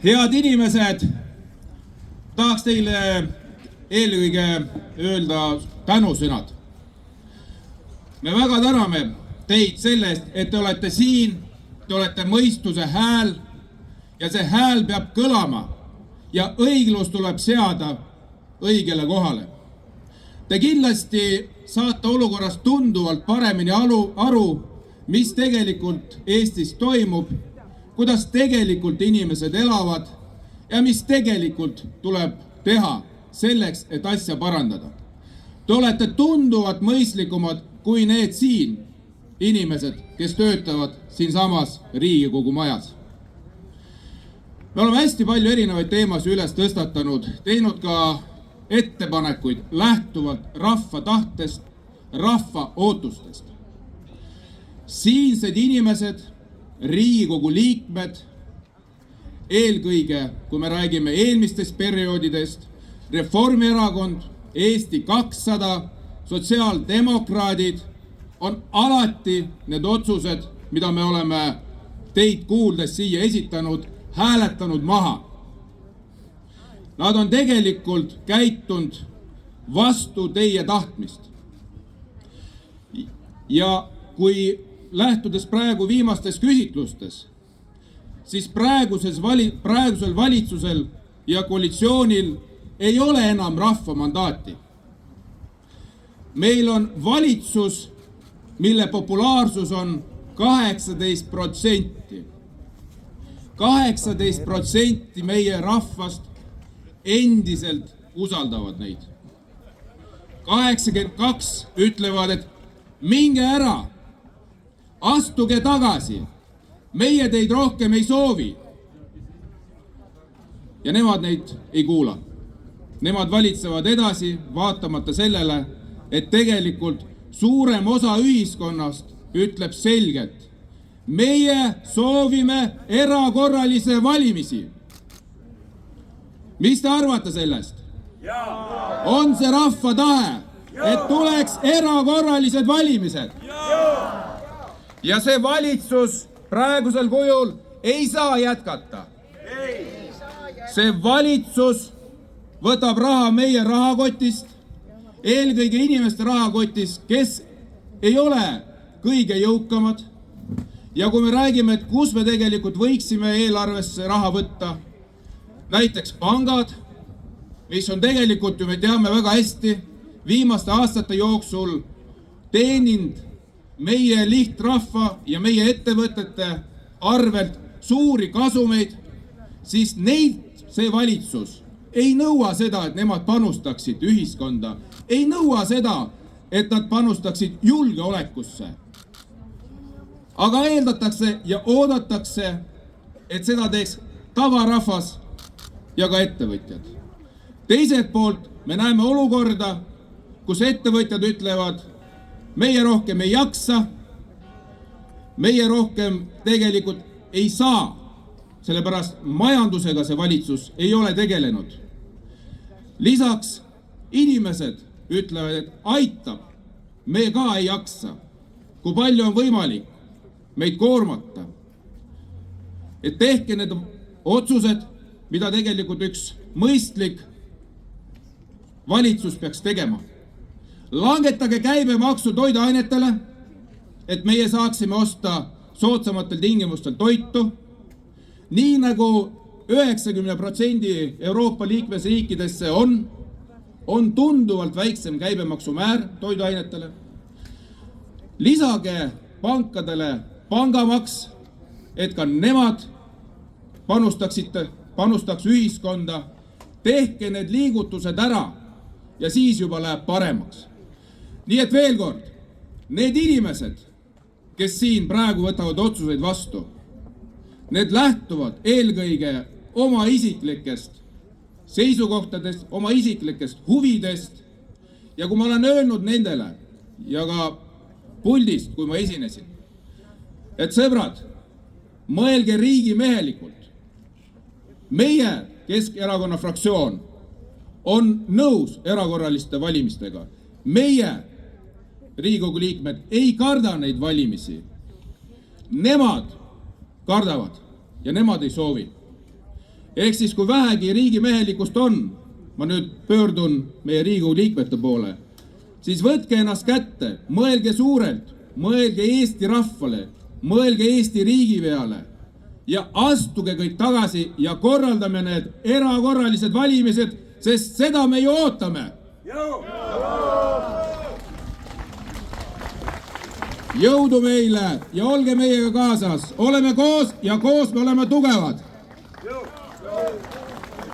Head inimesed, tahaks teile eelkõige öelda tänusõnad. Me väga täname teid sellest, et te olete siin, te olete mõistuse hääl ja see hääl peab kõlama ja õiglus tuleb seada õigele kohale. Te kindlasti saate olukorrast tunduvalt paremini aru, mis tegelikult Eestis toimub, kuidas tegelikult inimesed elavad ja mis tegelikult tuleb teha selleks, et asja parandada. Te olete tunduvalt mõistlikumad kui need siin inimesed, kes töötavad siinsamas Riigikogu majas. Me oleme hästi palju erinevaid teemasid üles tõstatanud, teinud ka ettepanekuid lähtuvalt rahva tahtest, rahva ootustest. Siinsed inimesed, Riigikogu liikmed, eelkõige, kui me räägime eelmistest perioodidest, Reformierakond, Eesti 200, sotsiaaldemokraadid on alati need otsused, mida me oleme teid kuuldes siia esitanud, hääletanud maha. Nad on tegelikult käitunud vastu teie tahtmist. Ja kui lähtudes praegu viimastes küsitlustes, siis praegusel valitsusel ja koalitsioonil ei ole enam rahva mandaati. Meil on valitsus, mille populaarsus on 18%. 18% meie rahvast endiselt usaldavad neid. 82 ütlevad, et minge ära, astuge tagasi, meie teid rohkem ei soovi. Ja nemad neid ei kuula. Nemad valitsevad edasi, vaatamata sellele, et tegelikult suurem osa ühiskonnast ütleb selgelt, meie soovime erakorralise valimisi. Mis te arvate sellest? On see rahva tahe, et tuleks erakorralised valimised? Ja see valitsus praegusel kujul ei saa jätkata. See valitsus võtab raha meie rahakotist, eelkõige inimeste rahakotist, kes ei ole kõige jõukamad. Ja kui me räägime, et kus me tegelikult võiksime eelarvesse raha võtta, näiteks pangad, mis on tegelikult, ju me teame väga hästi, viimaste aastate jooksul teeninud meie lihtrahva ja meie ettevõtete arvelt suuri kasumeid, siis neilt see valitsus ei nõua seda, et nemad panustaksid ühiskonda, ei nõua seda, et nad panustaksid julgeolekusse. Aga eeldatakse ja oodatakse, et seda teeks tavarahvas ja ka ettevõtjad. Teiselt poolt me näeme olukorda, kus ettevõtjad ütlevad, meie rohkem ei jaksa, meie rohkem tegelikult ei saa, sellepärast majandusega see valitsus ei ole tegelenud. Lisaks inimesed ütlevad, et aitab, me ka ei jaksa, kui palju on võimalik meid koormata. Et tehke need otsused, mida tegelikult üks mõistlik valitsus peaks tegema. Langetage käibemaksu toiduainetele, et meie saaksime osta soodsamatel tingimustel toitu, nii nagu 90% Euroopa liikmesriikidesse on tunduvalt väiksem käibemaksumäär toiduainetele. Lisage pankadele pangamaks, et ka nemad panustaks ühiskonda, tehke need liigutused ära ja siis juba läheb paremaks. Nii et veel kord, need inimesed, kes siin praegu võtavad otsuseid vastu, need lähtuvad eelkõige oma isiklikest seisukohtadest, oma isiklikest huvidest. Ja kui ma olen öelnud nendele ja ka puldist, kui ma esinesin, et sõbrad, mõelge riigimehelikult. Meie Keskerakonna fraktsioon on nõus erakorraliste valimistega. Meie Riigikogu liikmed ei karda neid valimisi. Nemad kardavad ja nemad ei soovi. Ehk siis kui vähegi riigimehelikkust on, ma nüüd pöördun meie Riigikogu liikmete poole, siis võtke ennast kätte, mõelge suurelt, mõelge Eesti rahvale, mõelge Eesti riigi peale ja astuge kõik tagasi ja korraldame need erakorralised valimised, sest seda me ju ootame. Jõudu meile ja olge meiega kaasas, oleme koos ja koos me oleme tugevad.